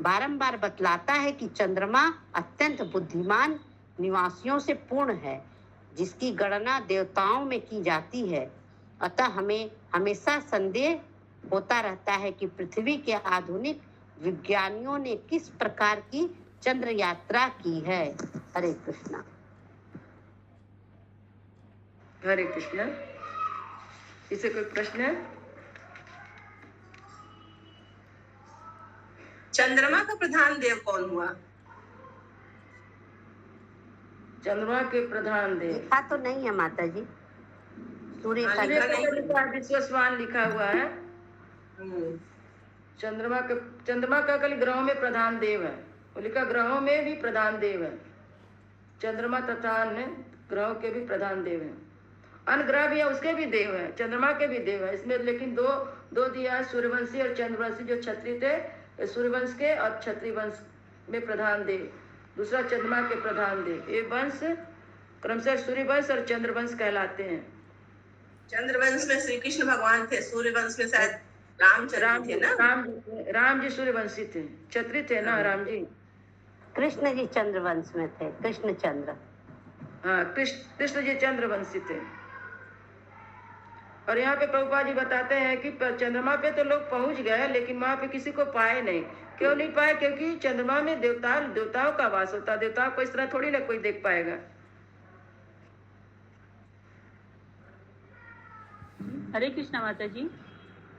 बारंबार बतलाता है कि चंद्रमा अत्यंत बुद्धिमान निवासियों से पूर्ण है, जिसकी गणना देवताओं में की जाती है। अतः हमें हमेशा संदेह होता रहता है कि पृथ्वी के आधुनिक विज्ञानियों ने किस प्रकार की चंद्र यात्रा की है। हरे कृष्णा। हरे कृष्णा। इसे कोई प्रश्न है? चंद्रमा का प्रधान देव कौन हुआ? चंद्रमा के प्रधान देव लिखा तो नहीं है माता जी। सूर्य हाँ, का लिखा नहीं। विश्वस्वान लिखा हुआ है। चंद्रमा का कल ग्रहों में प्रधान देव है। वो लिखा ग्रहों में भी प्रधान देव है। चंद्रमा तथा अन्य ग्रहों के भी प्रधान देव हैं। अन्य ग्रह भी है, उसके भी देव है, चंद्रमा के भी देव है इसमें। लेकिन दो दिया, सूर्यवंशी और चंद्रवंशी। जो क्षत्रिय थे सूर्यवंश के और क्षत्रिय वंश में प्रधान देव, दूसरा चंद्रमा के प्रधान देव। ये वंश क्रमशः सूर्यवंश और चंद्रवंश कहलाते हैं। चंद्रवंश में श्री कृष्ण भगवान थे, सूर्यवंश में शायद रामचंद्र थे ना। राम जी सूर्यवंशी थे, क्षत्रिय थे ना राम जी। कृष्ण जी चंद्रवंश में थे, कृष्णचंद्र। हाँ, कृष्ण जी चंद्रवंशी थे। और यहाँ पे प्रभुपाद जी बताते हैं कि चंद्रमा पे तो लोग पहुंच गए, लेकिन वहां पे किसी को पाए नहीं। क्यों नहीं पाए? क्योंकि चंद्रमा में देवताओं का वास होता है। देवताओं को इस तरह थोड़ी ना कोई देख पाएगा। हरे कृष्णा माता जी।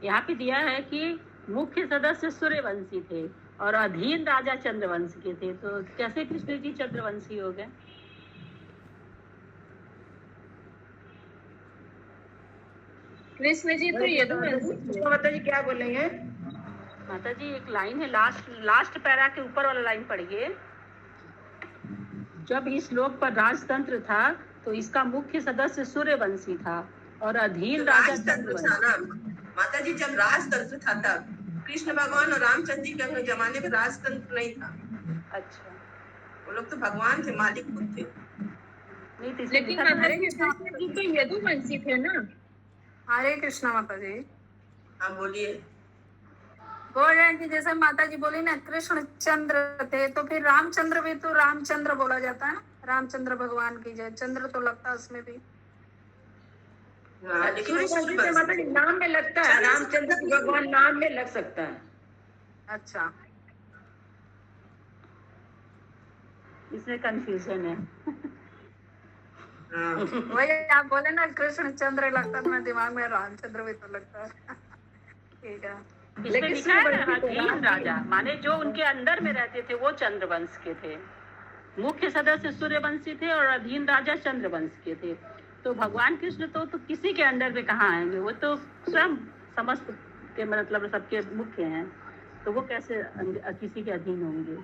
यहाँ पे दिया है कि मुख्य सदस्य सूर्यवंशी थे और अधीन राजा चंद्रवंशी के थे, तो कैसे कृष्ण जी चंद्रवंशी हो गए? कृष्ण जी तो ये माता जी क्या बोल रही है? माता जी एक लाइन है, लास्ट पैरा के ऊपर वाला लाइन पढ़िए। जब इस लोक पर राजतंत्र था तो इसका मुख्य सदस्य सूर्यवंशी था और अधीन राजा चंद्रवंशी। माता जी जब राजतंत्र था तब कृष्ण भगवान और रामचंद्र जी के जमाने में राजतंत्र नहीं था। अच्छा, वो लोग तो भगवान थे, मालिक खुद थे। नहीं तो लेकिन हरे कृष्ण जी तो यदुवंशी थे ना। हरे कृष्णा माता जी। हाँ बोलिए। बोल रहे हैं कि जैसे माता जी बोली ना कृष्ण चंद्र थे, तो फिर रामचंद्र भी तो रामचंद्र बोला जाता है ना, रामचंद्र भगवान की जय, चंद्र तो लगता है उसमें भी। हाँ, लेकिन वो सूर्यवंशी से सूर्यवंशी मतलब नाम में लगता है, रामचंद्र जी भगवान नाम में लग सकता है। अच्छा, इसमें कंफ्यूजन है। हाँ, वही आप बोले ना कृष्ण चंद्र लगता है, मेरे दिमाग में रामचंद्र भी तो लगता है। ठीक है, इसमें लेकिन लिखा है ना, सूर्यवंशी तो अधीन राम राजा माने जो उनके अंदर में रहते थे वो चंद्रवंश के थे। मुख्य सदस्य सूर्यवंशी थे और अधीन राजा चंद्रवंश के थे। तो भगवान कृष्ण तो किसी के अंडर में कहाँ आएंगे, वो तो स्वयं समस्त के मतलब सबके मुख्य हैं, तो वो कैसे किसी के अधीन होंगे।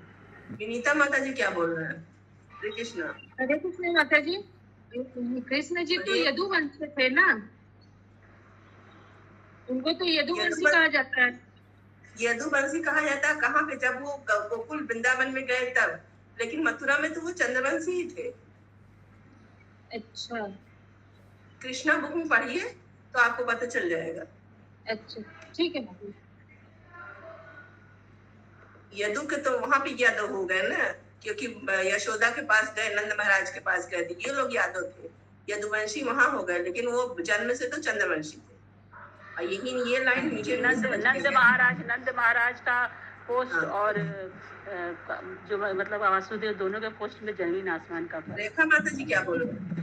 विनीता माता जी क्या बोल रहे हैं? श्री कृष्ण। हरे कृष्ण माता जी, कृष्ण जी तो यदुवंश से थे ना, उनको तो यदुवंशी कहा जाता है। यदुवंशी कहा जाता है कहाँ पे? जब वो गोकुल वृंदावन में गए तब, लेकिन मथुरा में तो वो चंद्रवंशी ही थे। अच्छा कृष्णा बुक में पढ़िए तो आपको पता चल जाएगा। अच्छा, ठीक है माता जी। यदु के तो वहां पे यादव हो गए ना, क्योंकि यशोदा के पास गए, नंद महाराज के पास गए थे, ये लोग यादव थे। यदुवंशी वहां हो गए, लेकिन वो जन्म से तो चंद्रवंशी थे। और यही ये लाइन नीचे नंद महाराज का पोस्ट और जो मतलब वासुदेव दोनों के पोस्ट में जमीन आसमान का फर्क। रेखा माता जी क्या बोल रहे हैं?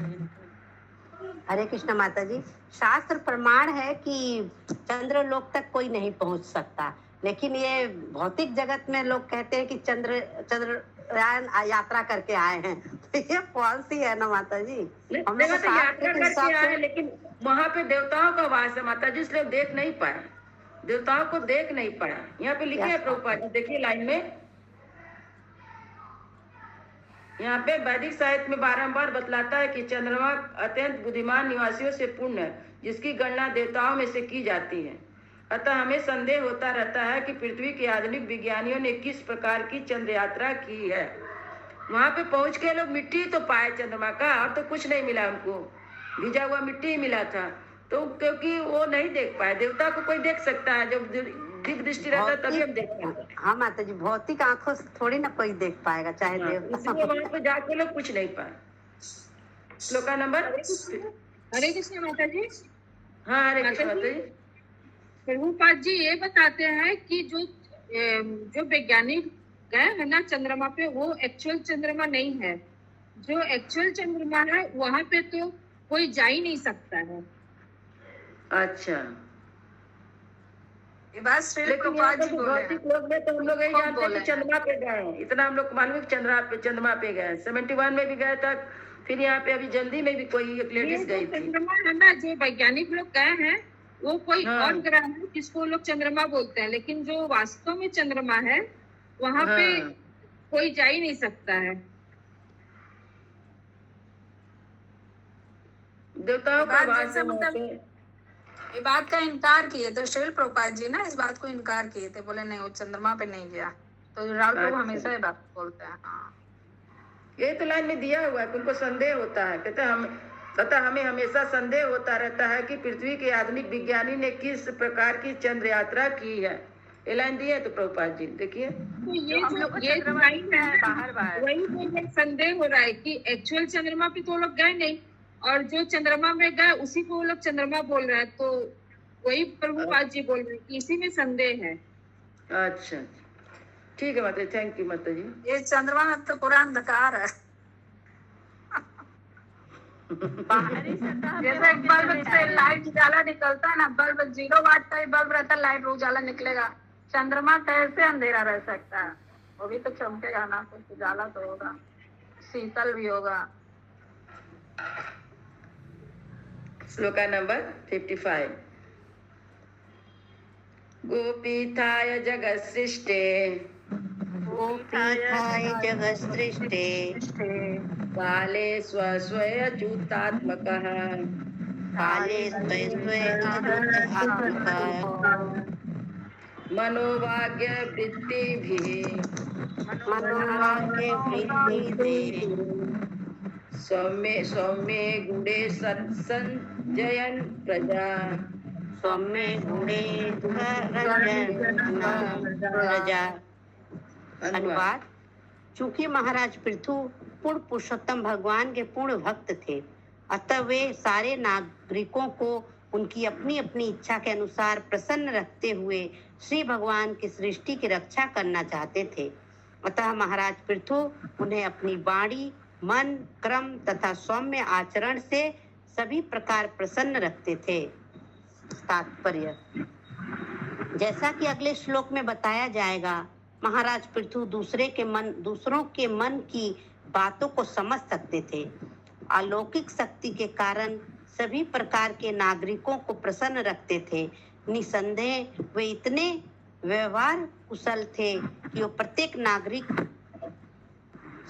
हरे कृष्ण माता जी, शास्त्र प्रमाण है कि चंद्र लोक तक कोई नहीं पहुंच सकता, लेकिन ये भौतिक जगत में लोग कहते हैं कि चंद्रयान यात्रा करके आए हैं, तो ये कौन सी है ना माता जी? हम लोग तो यात्रा करके आए, लेकिन वहाँ पे देवताओं का वास है माता जी, इसलिए देख नहीं पाए, देवताओं को देख नहीं पाए। यहाँ पे लिखे है प्रभुपाद जी, देखिए लाइन में, यहाँ पे वैदिक साहित्य में बारंबार बतलाता है कि चंद्रमा अत्यंत बुद्धिमान निवासियों से पूर्ण है, जिसकी गणना देवताओं में से की जाती है। अतः हमें संदेह होता रहता है कि पृथ्वी के आधुनिक विज्ञानियों ने किस प्रकार की चंद्र यात्रा की है। वहां पे पहुंच के लोग मिट्टी तो पाए चंद्रमा का, और तो कुछ नहीं मिला उनको, भिजा हुआ मिट्टी ही मिला था। तो क्योंकि वो नहीं देख पाए, देवता को कोई देख सकता है, जब दिव्य दृष्टि रहता है तभी हम देख पाएंगे। हाँ माता जी, भौतिक आंखों से थोड़ी ना कोई देख पाएगा, चाहे देवता। इसलिए वहां पे जाके लोग कुछ नहीं पाए। श्लोका नंबर। हरे कृष्ण माता जी। हाँ हरे कृष्ण माता जी। प्रभुपाद जी ये बताते हैं कि जो वैज्ञानिक गए है ना चंद्रमा पे, वो एक्चुअल चंद्रमा नहीं है। जो एक्चुअल चंद्रमा है वहां पे तो कोई जा ही नहीं सकता है। अच्छा, ये बात श्री लेकिन प्रभुपाद जी बोले हैं। भौतिक लोग में तो हम लोग यही जानते हैं कि चंद्रमा पे गए हैं, इतना हम लोग मालूम है कि चंद्रमा पे गए। 71 में भी गए तक, फिर यहाँ पे अभी जल्दी में भी कोई एक लेडीज गई थी। चंद्रमा है ना, जो वैज्ञानिक लोग गए हैं वो कोई और ग्रह है जिसको लोग चंद्रमा बोलते हैं, लेकिन जो वास्तव में चंद्रमा है वहां पे कोई जा ही नहीं सकता है। देवताओं का वास है वहाँ पे। ये बात का इनकार किए थे श्रील प्रभुपाद जी ना, इस बात को इनकार किए थे, बोले नहीं वो चंद्रमा पे नहीं गया। तो राहुल प्रभु हमेशा ये बात बोलते हैं। हाँ, ये तो लाइन में दिया हुआ है, उनको संदेह होता है, कहते हैं हमें हमेशा संदेह होता रहता है कि पृथ्वी के आधुनिक विज्ञानी ने किस प्रकार की चंद्र यात्रा की है। ये लाइन दी है तो प्रभुपाद जी देखिए। तो ये लाइन है बाहर वही मुझे संदेह हो रहा है कि एक्चुअल चंद्रमा पे तो लोग गए नहीं, और जो चंद्रमा में गए उसी को वो लोग चंद्रमा बोल रहे हैं। तो वही प्रभुपाद जी बोल रहे हैं कि इसी में संदेह है। अच्छा ठीक है माता जी, थैंक यू माता जी। ये चंद्रमा में तो पूरा अंधकार है। जैसे एक बल्ब से लाइट उजाला निकलता है ना, बल्ब 0 वाट का ही बल्ब रहता है, लाइट उजाला निकलेगा। चंद्रमा कैसे अंधेरा रह सकता है? वो भी तो चमकेगा ना, कुछ उजाला तो होगा, शीतल भी होगा। श्लोका नंबर 55। गोपीथाय जगत्सृष्टे गोपीथाय जगत्सृष्टे काले स्वस्वयच्युतात्मकः काले स्वस्वयच्युतात्मकः मनोवाक्यवृत्तिभिः सौम्ये गुणे सञ्जयन् प्रजा सौम्य गुणे प्रजा। अनुवाद। चूंकि महाराज पृथु पूर्ण पुरुषोत्तम भगवान के पूर्ण भक्त थे, अतः वे सारे नागरिकों को उनकी अपनी अपनी इच्छा के अनुसार प्रसन्न रखते हुए श्री भगवान की सृष्टि की रक्षा करना चाहते थे। अतः महाराज पृथु उन्हें अपनी वाणी, मन, क्रम तथा सौम्य आचरण से सभी प्रकार प्रसन्न रखते थे। तात्पर्य। जैसा कि अगले श्लोक में बताया जाएगा, महाराज पृथु दूसरों के मन की बातों को समझ सकते थे। अलौकिक शक्ति के कारण सभी प्रकार के नागरिकों को प्रसन्न रखते थे। निसंदेह वे इतने व्यवहार कुशल थे कि वो प्रत्येक नागरिक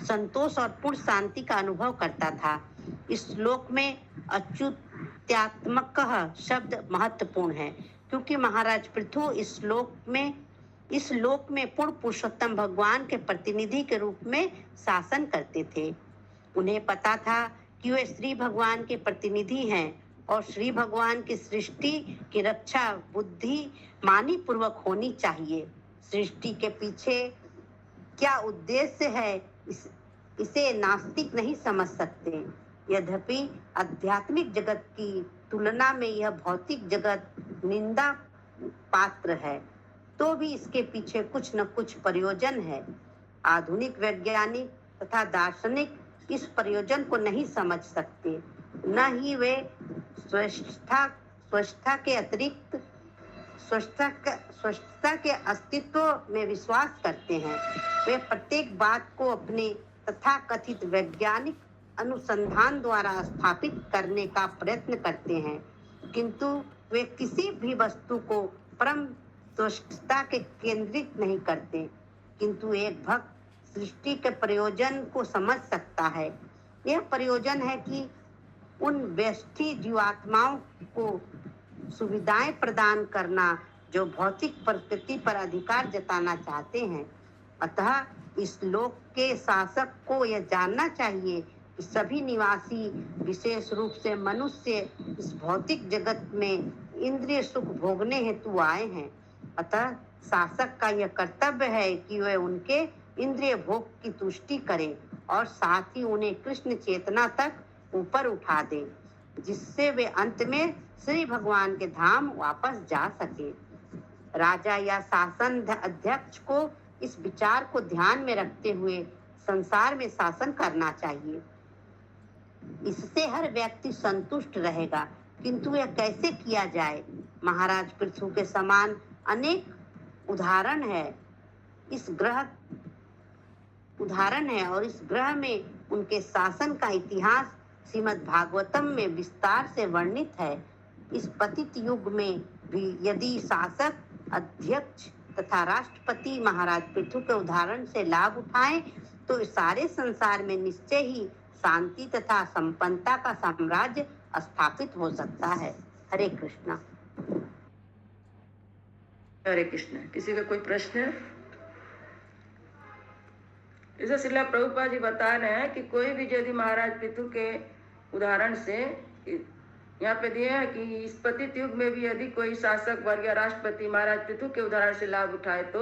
संतोष और पूर्ण शांति का अनुभव करता था। इस श्लोक में अच्युत्यात्मक शब्द महत्वपूर्ण है, क्योंकि महाराज पृथु इस लोक में पूर्ण पुरुषोत्तम भगवान के प्रतिनिधि के रूप में शासन करते थे। उन्हें पता था कि वे श्री भगवान के प्रतिनिधि हैं और श्री भगवान की सृष्टि की रक्षा बुद्धिमानी पूर्वक होनी चाहिए। सृष्टि के पीछे क्या उद्देश्य है इसे नास्तिक नहीं समझ सकते। यद्यपि आध्यात्मिक जगत की तुलना में यह भौतिक जगत निंदा पात्र है, तो भी इसके पीछे कुछ न कुछ प्रयोजन है। आधुनिक वैज्ञानिक तथा दार्शनिक इस प्रयोजन को नहीं समझ सकते, न ही वे स्वस्थता के अतिरिक्त स्वस्थता के अस्तित्व में विश्वास करते हैं। वे प्रत्येक बात को अपने तथाकथित वैज्ञानिक अनुसंधान द्वारा स्थापित करने का प्रयत्न करते हैं, किंतु वे किसी भी वस्तु को परम स्वस्थता के केंद्रित नहीं करते। किंतु एक भक्त सृष्टि के प्रयोजन को समझ सकता है। यह प्रयोजन है कि उन व्यष्टि जीवात्माओं को सुविधाएं प्रदान करना जो भौतिक प्रकृति पर अधिकार जताना चाहते हैं। अतः इस लोक के शासक को यह जानना चाहिए कि सभी निवासी, विशेष रूप से मनुष्य, इस भौतिक जगत में इंद्रिय सुख भोगने हेतु आए हैं। अतः शासक का यह कर्तव्य है कि वह उनके इंद्रिय भोग की तुष्टि करे और साथ ही उन्हें कृष्ण चेतना तक ऊपर उठा दे, जिससे वे अंत में श्री भगवान के धाम वापस जा सके। राजा या शासन अध्यक्ष को इस विचार को ध्यान में रखते हुए संसार में शासन करना चाहिए। इससे हर व्यक्ति संतुष्ट रहेगा, किंतु यह कैसे किया जाए? महाराज पृथु के समान अनेक उदाहरण है और इस ग्रह में उनके शासन का इतिहास श्रीमद् भागवतम में विस्तार से वर्णित है। इस पतित युग में भी यदि शासक, अध्यक्ष तथा राष्ट्रपति महाराज पृथु के उदाहरण से लाभ उठाएं, तो इस सारे संसार में निश्चय ही शांति तथा संपन्नता का साम्राज्य स्थापित हो सकता है। हरे कृष्णा। हरे कृष्णा। किसी का कोई प्रश्न है? इसे श्रीला प्रभुपाद जी बता रहे हैं कि कोई भी यदि महाराज पृथु के उदाहरण से, यहाँ पे दिए हैं कि इस पतित युग में भी यदि कोई शासक वर्ग या राष्ट्रपति महाराज पृथु के उदाहरण से लाभ उठाए, तो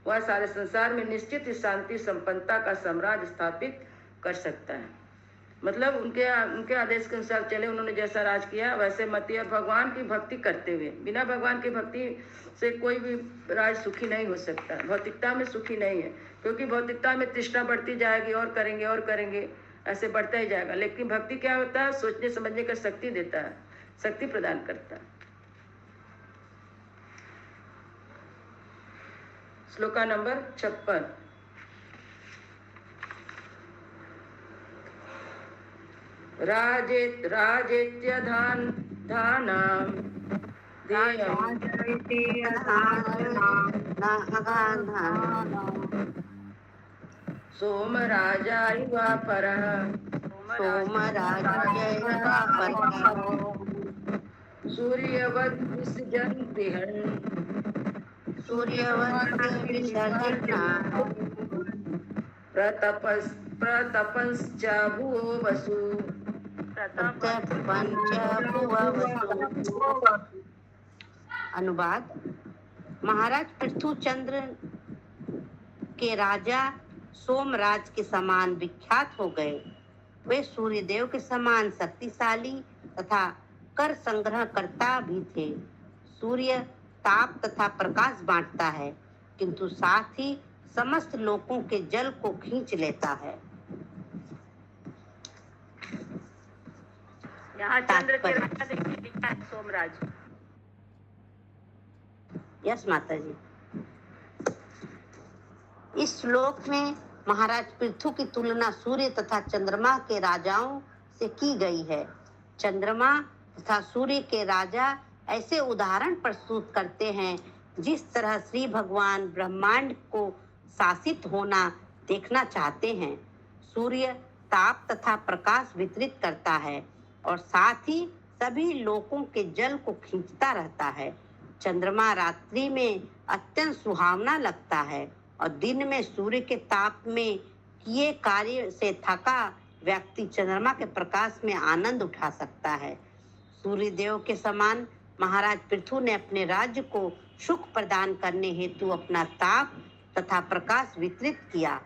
वह सारे संसार में निश्चित शांति संपन्नता का साम्राज्य स्थापित कर सकता है। मतलब उनके आदेश के अनुसार चले, उन्होंने जैसा राज किया वैसे मती, और भगवान की भक्ति करते हुए। बिना भगवान की भक्ति से कोई भी राज सुखी नहीं हो सकता। भौतिकता में सुखी नहीं है, क्योंकि भौतिकता में तृष्णा बढ़ती जाएगी, और करेंगे ऐसे बढ़ता ही जाएगा। लेकिन भक्ति क्या होता है? सोचने समझने का शक्ति देता है, शक्ति प्रदान करता है। श्लोका नंबर 56। राजेत्य धानाम सोमराजा इव परः सूर्यवत् प्रतपश्च भुवो वसु अनुवाद। महाराज पृथुचंद्र के राजा सोमराज के समान विख्यात हो गए। वे सूर्यदेव के समान शक्तिशाली तथा कर संग्रहकर्ता भी थे। सूर्य ताप तथा प्रकाश बांटता है, किंतु साथ ही समस्त लोकों के जल को खींच लेता है। यहाँ चंद्र के राजा देखिए लिखा है सोमराज। यस माता जी। इस श्लोक में महाराज पृथु की तुलना सूर्य तथा चंद्रमा के राजाओं से की गई है। चंद्रमा तथा सूर्य के राजा ऐसे उदाहरण प्रस्तुत करते हैं जिस तरह श्री भगवान ब्रह्मांड को शासित होना देखना चाहते हैं। सूर्य ताप तथा प्रकाश वितरित करता है और साथ ही सभी लोकों के जल को खींचता रहता है। चंद्रमा रात्रि में अत्यंत सुहावना लगता है और दिन में सूर्य के ताप में किए कार्य से थका व्यक्ति चंद्रमा के प्रकाश में आनंद उठा सकता है। सूर्य देव के समान महाराज पृथु ने अपने राज्य को सुख प्रदान करने हेतु अपना ताप तथा प्रकाश वितरित किया,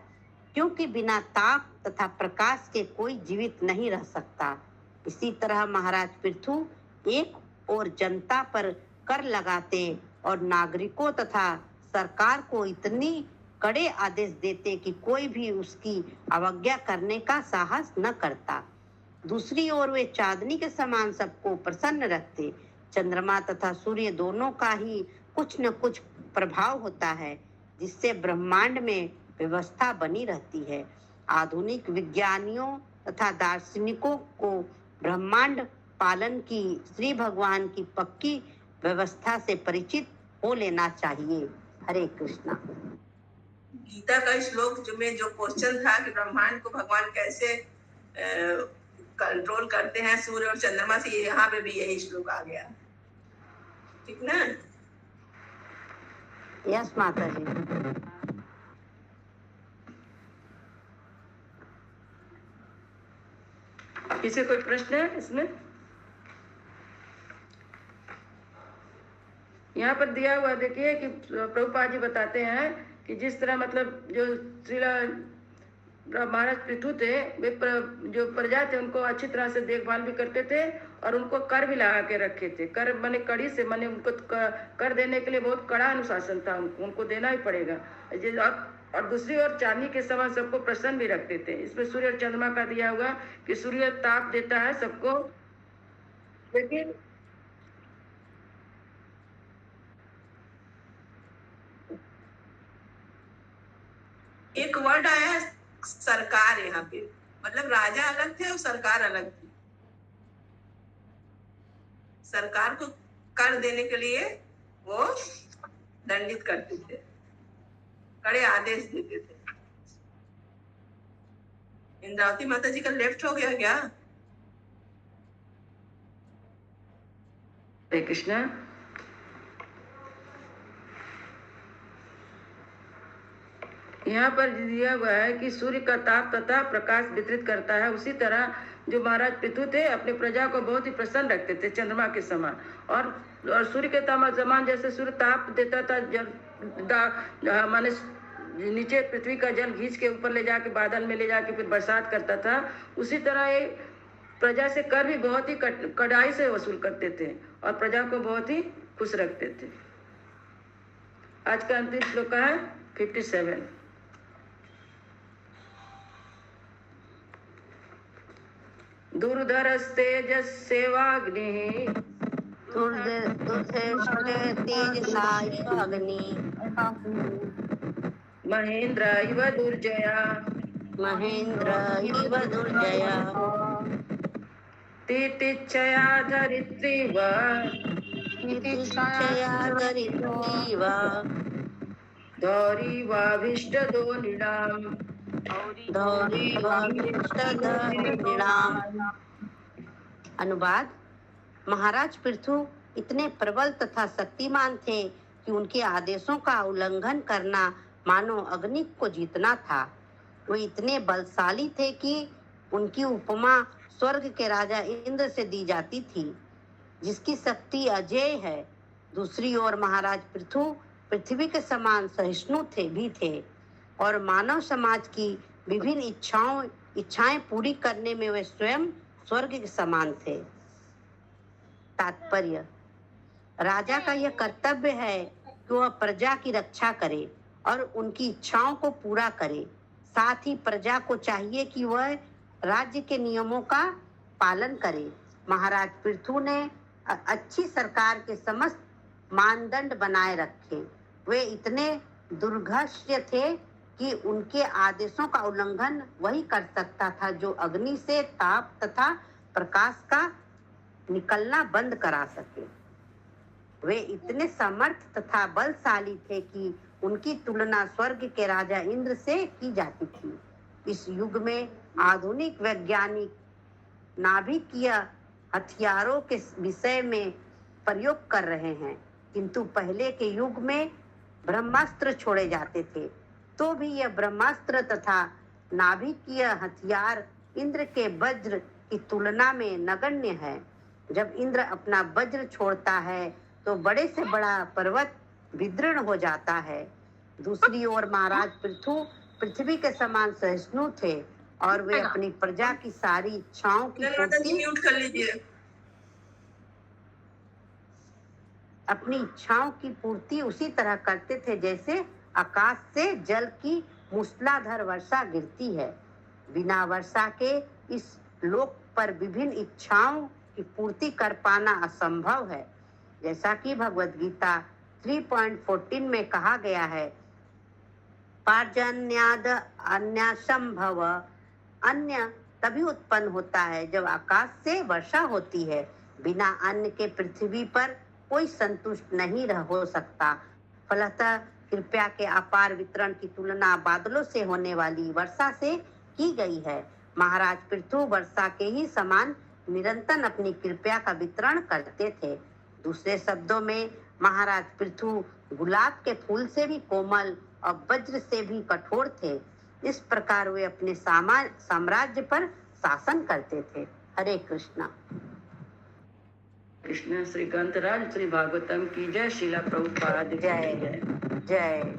क्योंकि बिना ताप तथा प्रकाश के कोई जीवित नहीं रह सकता। इसी तरह महाराज पृथु एक और जनता पर कर लगाते और नागरिकों तथा सरकार को इतनी कड़े आदेश देते कि कोई भी उसकी अवज्ञा करने का साहस न करता। दूसरी ओर वे चांदनी के समान सबको प्रसन्न रखते। चंद्रमा तथा सूर्य दोनों का ही कुछ न कुछ प्रभाव होता है, जिससे ब्रह्मांड में व्यवस्था बनी रहती है। आधुनिक विज्ञानियों तथा दार्शनिकों को ब्रह्मांड पालन की श्री भगवान की पक्की व्यवस्था से परिचित हो लेना चाहिए। हरे कृष्णा। गीता का श्लोक जो में जो क्वेश्चन था कि ब्रह्मांड को भगवान कैसे कंट्रोल करते हैं सूर्य और चंद्रमा से, यहाँ पे भी यही श्लोक आ गया, ठीक ना? यस माता जी। किसी कोई प्रश्न है इसमें? यहाँ पर दिया हुआ देखिए कि प्रभुपाद जी बताते हैं कि जिस तरह मतलब जो श्रीला महाराज पृथु थे, वे जो प्रजा थे उनको अच्छी तरह से देखभाल भी करते थे और उनको कर भी लगा के रखे थे। कर माने कड़ी से, माने उनको कर देने के लिए बहुत कड़ा अनुशासन था, उनको देना ही पड़ेगा। और दूसरी ओर चांदी के समान सबको प्रसन्न भी रखते थे। इसमें सूर्य और चंद्रमा का दिया हुआ कि सूर्य ताप देता है सबको, लेकिन एक वर्ड आया सरकार, यहाँ पे मतलब राजा अलग थे और सरकार अलग थी। सरकार को कर देने के लिए वो दंडित करते थे, कड़े आदेश देते थे। इंद्रावती माता जी का लेफ्ट हो गया क्या? हरे कृष्णा। यहाँ पर दिया हुआ है कि सूर्य का ताप तथा प्रकाश वितरित करता है। उसी तरह जो महाराज पृथु थे अपने प्रजा को बहुत ही प्रसन्न रखते थे चंद्रमा के समान, और सूर्य के समान जैसे सूर्य ताप देता था, जल माने नीचे पृथ्वी का जल खींच के ऊपर ले जाके बादल में ले जाके फिर बरसात करता था, उसी तरह ये प्रजा से कर भी बहुत ही कड़ाई से वसूल करते थे और प्रजा को बहुत ही खुश रखते थे। आज का अंतिम श्लोक है 57। दुर्धरस्तेजस सेवाग्नि अग्नि महेंद्र इव दुर्जया तितिच्छया धरित्रीव धौरीवाभीष्टदोनिनाम् अनुवाद। महाराज पृथु इतने प्रबल तथा शक्तिमान थे कि उनके आदेशों का उल्लंघन करना मानो अग्नि को जीतना था। वे इतने बलशाली थे कि उनकी उपमा स्वर्ग के राजा इंद्र से दी जाती थी, जिसकी शक्ति अजेय है। दूसरी ओर महाराज पृथु पृथ्वी के समान सहिष्णु थे और मानव समाज की विभिन्न इच्छाएं पूरी करने में वे स्वयं स्वर्ग के समान थे। तात्पर्य, राजा का यह कर्तव्य है कि वह प्रजा की रक्षा करे और उनकी इच्छाओं को पूरा करे। साथ ही प्रजा को चाहिए कि वह राज्य के नियमों का पालन करे। महाराज पृथु ने अच्छी सरकार के समस्त मानदंड बनाए रखे। वे इतने दुर्घर्ष्य थे कि उनके आदेशों का उल्लंघन वही कर सकता था जो अग्नि से ताप तथा प्रकाश का निकलना बंद करा सके। वे इतने समर्थ तथा बलशाली थे कि उनकी तुलना स्वर्ग के राजा इंद्र से की जाती थी। इस युग में आधुनिक वैज्ञानिक नाभिकीय हथियारों के विषय में प्रयोग कर रहे हैं, किंतु पहले के युग में ब्रह्मास्त्र छोड़े जाते थे। तो भी यह ब्रह्मास्त्र तथा नाभिकीय हथियार इंद्र के वज्र की तुलना में नगण्य है। जब इंद्र अपना वज्र छोड़ता है तो बड़े से बड़ा पर्वत विदीर्ण हो जाता है। दूसरी ओर महाराज पृथु पृथ्वी के समान सहिष्णु थे और वे अपनी प्रजा की सारी इच्छाओं की पूर्ति म्यूट कर लीजिए। अपनी इच्छाओं की पूर्ति उसी तरह करते थे जैसे आकाश से जल की मूसलाधार वर्षा गिरती है। बिना वर्षा के इस लोक पर विभिन्न इच्छाओं की पूर्ति कर पाना असंभव है। जैसा कि भगवद गीता 3.14 में कहा गया है, पार्जन्याद अन्यासंभव, अन्य तभी उत्पन्न होता है जब आकाश से वर्षा होती है। बिना अन्न के पृथ्वी पर कोई संतुष्ट नहीं हो सकता। फलतः कृपया के अपार वितरण की तुलना बादलों से होने वाली वर्षा से की गई है। महाराज पृथु वर्षा के ही समान निरंतर अपनी कृपया का वितरण करते थे। दूसरे शब्दों में महाराज पृथु गुलाब के फूल से भी कोमल और वज्र से भी कठोर थे। इस प्रकार वे अपने साम्राज्य पर शासन करते थे। हरे कृष्णा। कृष्ण। श्री ग्रंथराज श्री भागवतम की जय। श्रीला प्रभुपाद की जय जय। जय।